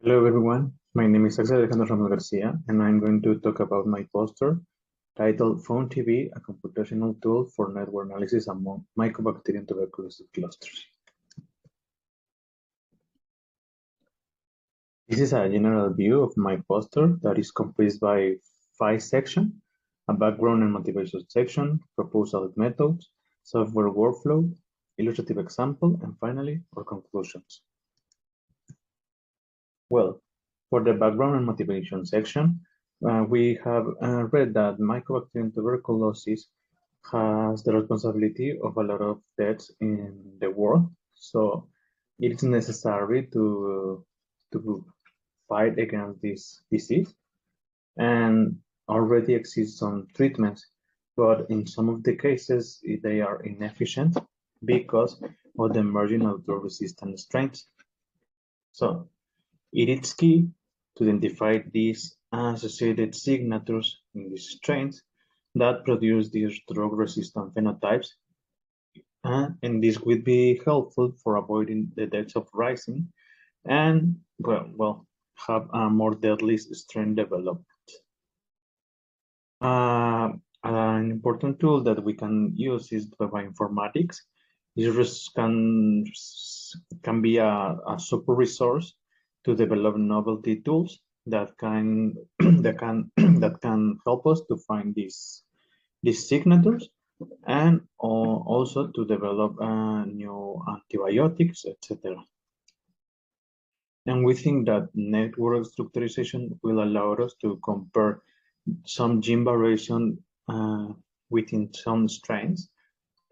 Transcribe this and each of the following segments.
Hello everyone, my name is Axel Alejandro Ramos-García and I'm going to talk about my poster titled PhoneTB, a computational tool for network analysis among Mycobacterium Tuberculosis Clusters. This is a general view of my poster that is comprised by 5 sections: a background and motivation section, proposal methods, software workflow, illustrative example, and finally, our conclusions. Well, for the background and motivation section, we have read that Mycobacterium tuberculosis has the responsibility of a lot of deaths in the world. So it is necessary to fight against this disease. And already exist some treatments, but in some of the cases, they are inefficient because of the emerging of the resistant strains. So it is key to identify these associated signatures in these strains that produce these drug-resistant phenotypes, and this would be helpful for avoiding the deaths of rising and have a more deadly strain development. An important tool that we can use is bioinformatics. This can be a super resource to develop novelty tools that can help us to find these signatures and also to develop new antibiotics, etc. And we think that network structurization will allow us to compare some gene variation within some strains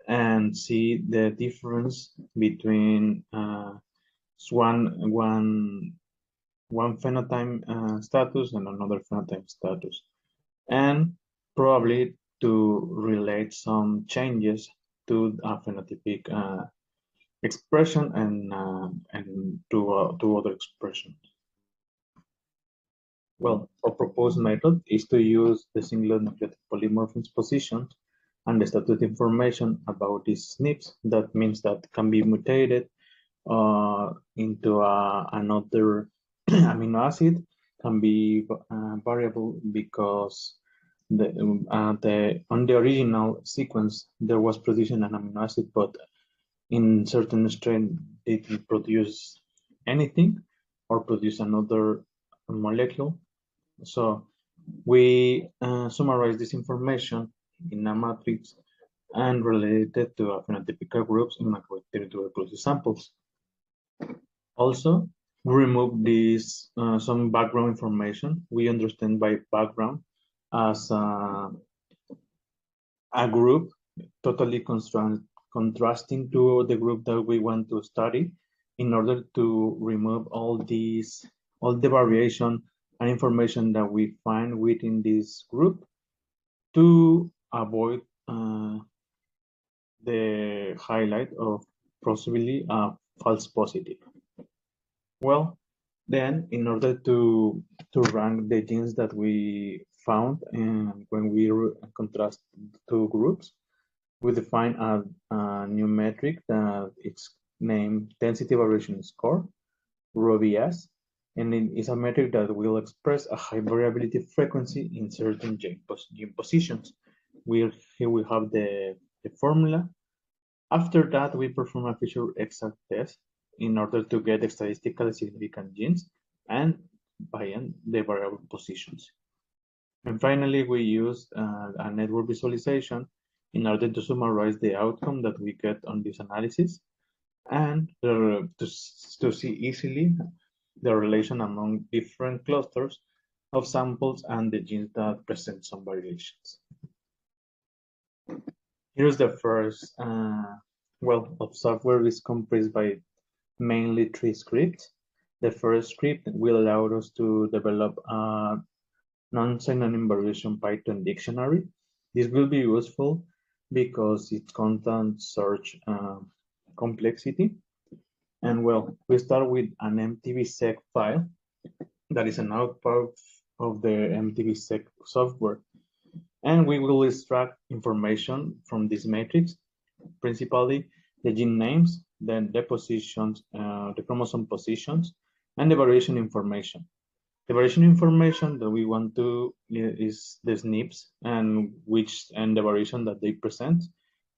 and see the difference between one phenotype status and another phenotype status, and probably to relate some changes to a phenotypic expression and to other expressions. Well, our proposed method is to use the single nucleotide polymorphism positions and the status information about these SNPs. That means that can be mutated into another amino acid, can be variable because on the original sequence there was producing an amino acid, but in certain strain it didn't produce anything or produce another molecule. So we summarize this information in a matrix and relate it to phenotypic groups in Mycobacterium tuberculosis samples. Also, we remove this some background information. We understand by background as a group totally contrasting to the group that we want to study, in order to remove all the variation and information that we find within this group to avoid the highlight of possibly a false positive. Well, then in order to rank the genes that we found, and when we contrast two groups, we define a new metric that it's named density variation score, ρVS, and it is a metric that will express a high variability frequency in certain gene positions. Here we have the formula. After that, we perform a feature exact test in order to get the statistically significant genes and bind the variable positions. And finally, we use a network visualization in order to summarize the outcome that we get on this analysis and to see easily the relation among different clusters of samples and the genes that present some variations. Here's the first, of software is comprised by mainly 3 scripts. The first script will allow us to develop a non-synonym variation Python dictionary. This will be useful because it contains search complexity. And we start with an mtvsec file that is an output of the mtvsec software. And we will extract information from this matrix, principally the gene names, then the positions, the chromosome positions, and the variation information. The variation information that we want to is the SNPs and the variation that they present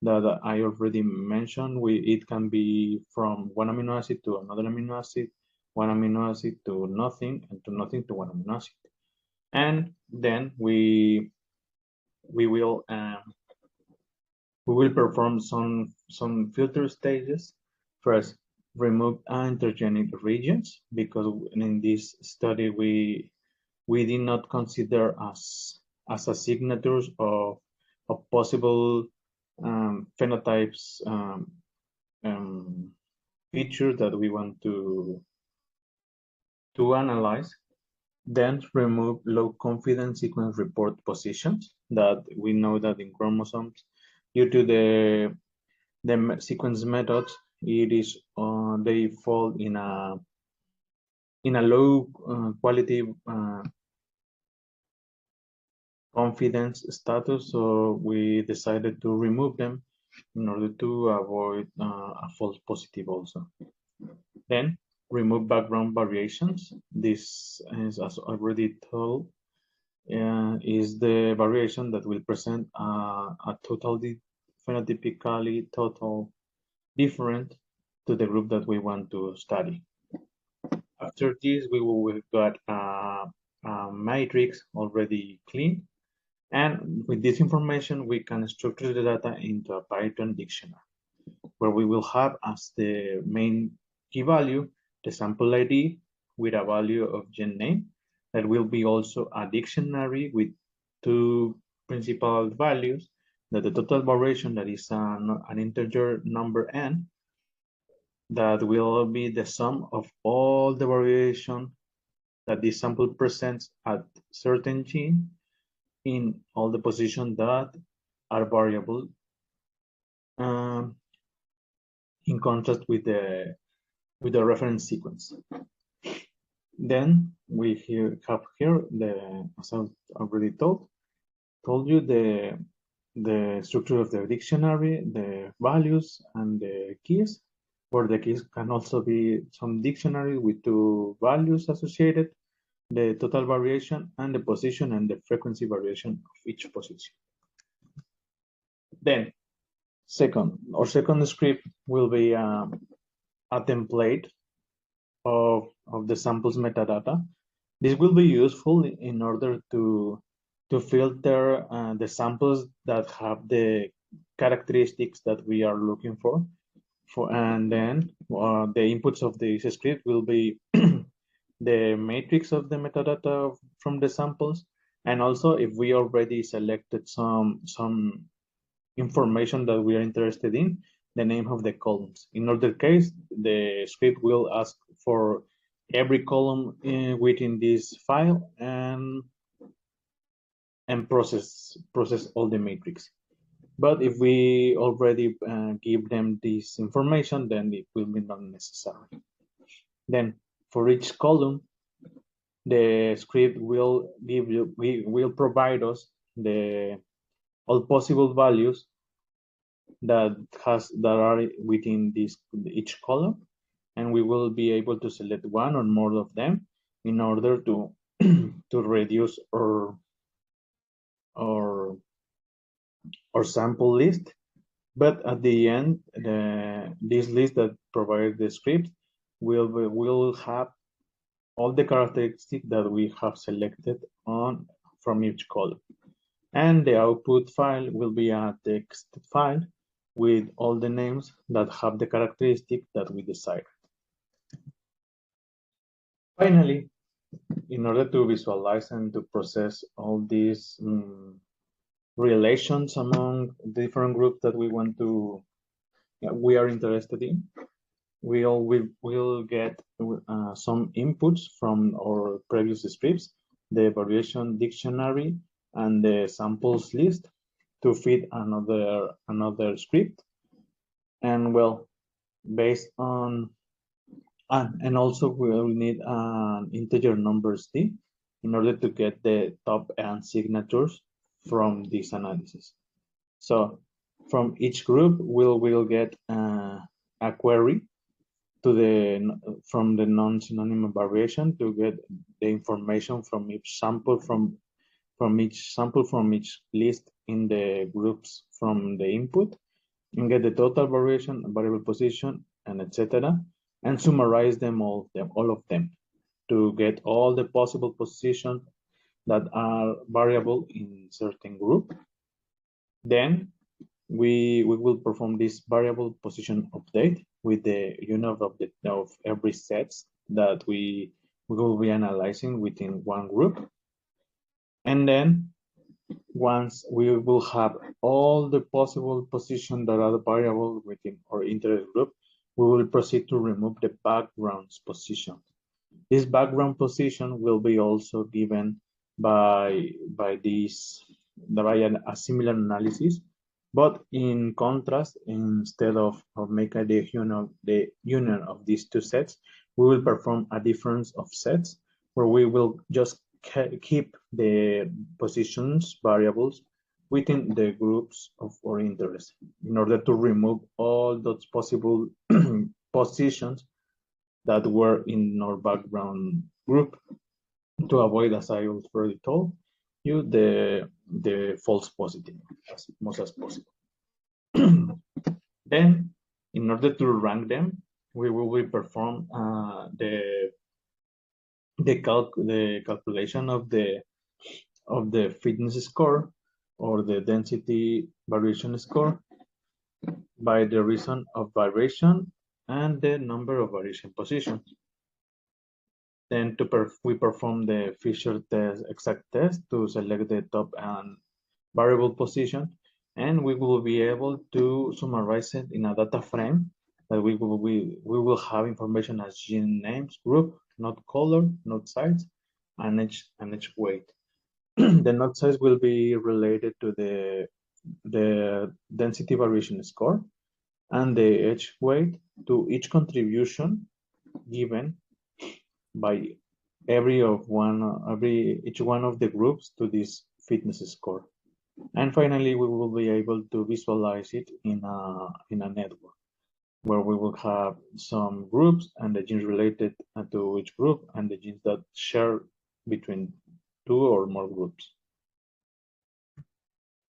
that I already mentioned. It can be from one amino acid to another amino acid, one amino acid to nothing, and to nothing to one amino acid. And then we will perform some filter stages. First, remove intergenic regions, because in this study we did not consider as signatures of possible phenotypes features that we want to analyze. Then remove low confidence sequence report positions that we know that in chromosomes, due to the sequence methods, it is they fall in a low quality confidence status, so we decided to remove them in order to avoid a false positive also. Then remove background variations. This is, as already told, is the variation that will present a totally phenotypically total different to the group that we want to study. After this, we got a matrix already clean, and with this information, we can structure the data into a Python dictionary, where we will have as the main key value the sample ID with a value of gen name. That will be also a dictionary with two principal values, that the total variation, that is an integer number n, that will be the sum of all the variation that this sample presents at certain gene in all the positions that are variable, in contrast with the reference sequence. Then we have here as I already told you, the structure of the dictionary, the values and the keys, where the keys can also be some dictionary with two values associated, the total variation and the position and the frequency variation of each position. Then our second script will be a template of the samples metadata. This will be useful in order to filter the samples that have the characteristics that we are looking for. And then the inputs of this script will be the matrix of the metadata from the samples, and also if we already selected some information that we are interested in, the name of the columns. In other case, the script will ask for every column within this file and process all the matrix. But if we already give them this information, then it will be not necessary. Then for each column, the script will provide us all possible values that are within each column, and we will be able to select one or more of them in order to reduce our sample list. But at the end, this list that provides the script will have all the characteristics that we have selected from each column. And the output file will be a text file with all the names that have the characteristic that we decided. Finally, in order to visualize and to process all these relations among different groups that we are interested in, we'll get some inputs from our previous scripts, the variation dictionary and the samples list, to feed another script. And well, based on and also we'll need an integer numbers t in order to get the top and signatures from this analysis. So from each group we'll get a query from the non-synonym variation to get the information from each sample from each list in the groups from the input, and get the total variation, variable position, and etc., and summarize all of them to get all the possible positions that are variable in certain group. Then we will perform this variable position update with the unit of every sets that we will be analyzing within one group. And then once we will have all the possible positions that are variable within our interest group, we will proceed to remove the background's position. This background position will be also given by a similar analysis, but in contrast, instead of making the union of these two sets, we will perform a difference of sets where we will just keep the positions variables within the groups of our interest in order to remove all those possible positions that were in our background group to avoid, as I already told you, the false positive as much as possible. Then, in order to rank them, we will perform the calculation of the fitness score or the density variation score by the reason of variation and the number of variation positions. Then we perform the Fisher test, exact test, to select the top and variable position, and we will be able to summarize it in a data frame that we will have information as gene names, group, node color, node size, and each weight. The node size will be related to the density variation score, and the edge weight to each contribution given by each one of the groups to this fitness score. And finally, we will be able to visualize it in a network where we will have some groups and the genes related to each group and the genes that share between two or more groups.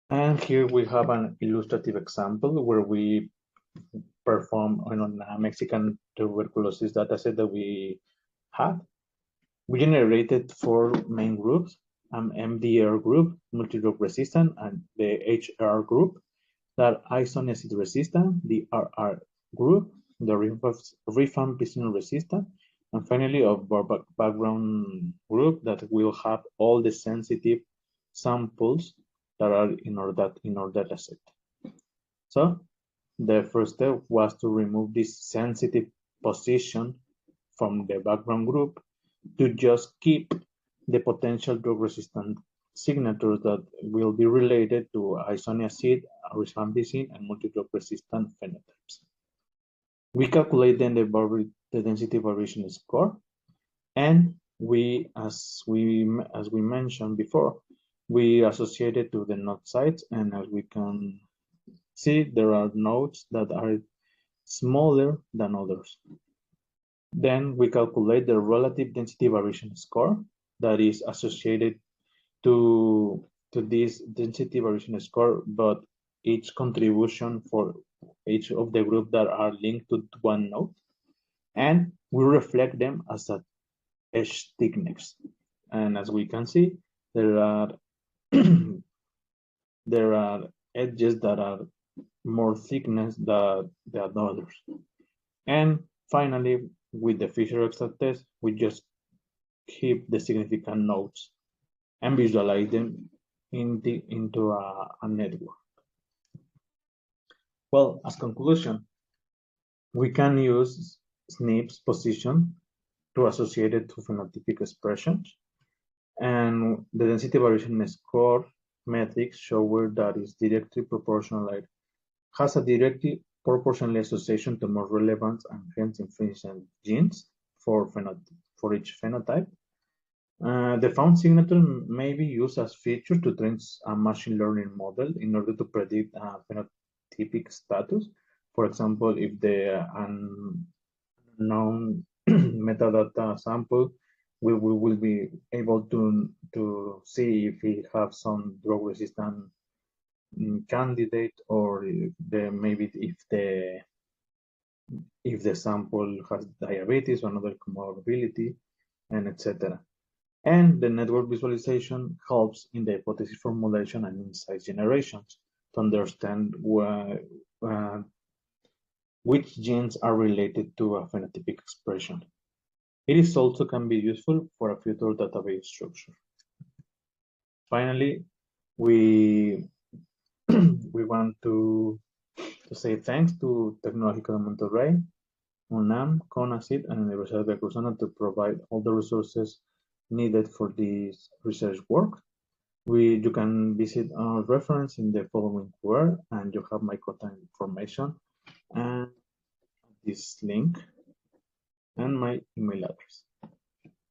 And here we have an illustrative example where we perform on a Mexican tuberculosis dataset that we had. We generated 4 main groups: an MDR group, multi-drug resistant, and the HR group that isoniazid resistant, the RR group, the rifampicin resistant, and finally a background group that will have all the sensitive samples that are in our data set. So the first step was to remove this sensitive position from the background group to just keep the potential drug-resistant signatures that will be related to isoniazid, rifampicin, and multi-drug resistant phenotypes. We calculate then the density variation score, and as we mentioned before, we associate it to the node sites, and as we can see, there are nodes that are smaller than others. Then we calculate the relative density variation score that is associated to this density variation score, but each contribution for each of the group that are linked to one node, and we reflect them as a edge thickness. And as we can see, there are there are edges that are more thickness than others. And finally, with the Fisher exact test, we just keep the significant nodes and visualize them into a network. Well, as conclusion, we can use SNP's position to associate it to phenotypic expressions, and the density variation score metrics show where that is directly proportional, has a directly proportional association to more relevant and hence infringement genes for each phenotype. The found signature may be used as feature to train a machine learning model in order to predict phenotypic status. For example, if an known metadata sample, we will be able to see if we have some drug resistant candidate, or maybe if the sample has diabetes or another comorbidity, and etc. And the network visualization helps in the hypothesis formulation and insight generations to understand which genes are related to a phenotypic expression. It is also can be useful for a future database structure. Finally, we we want to say thanks to Tecnológico de Monterrey, UNAM, CONACYT, and Universidad de Veracruzana to provide all the resources needed for this research work. You can visit our reference in the following QR, and you have my contact information and this link and my email address.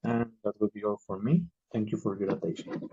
And that will be all for me. Thank you for your attention.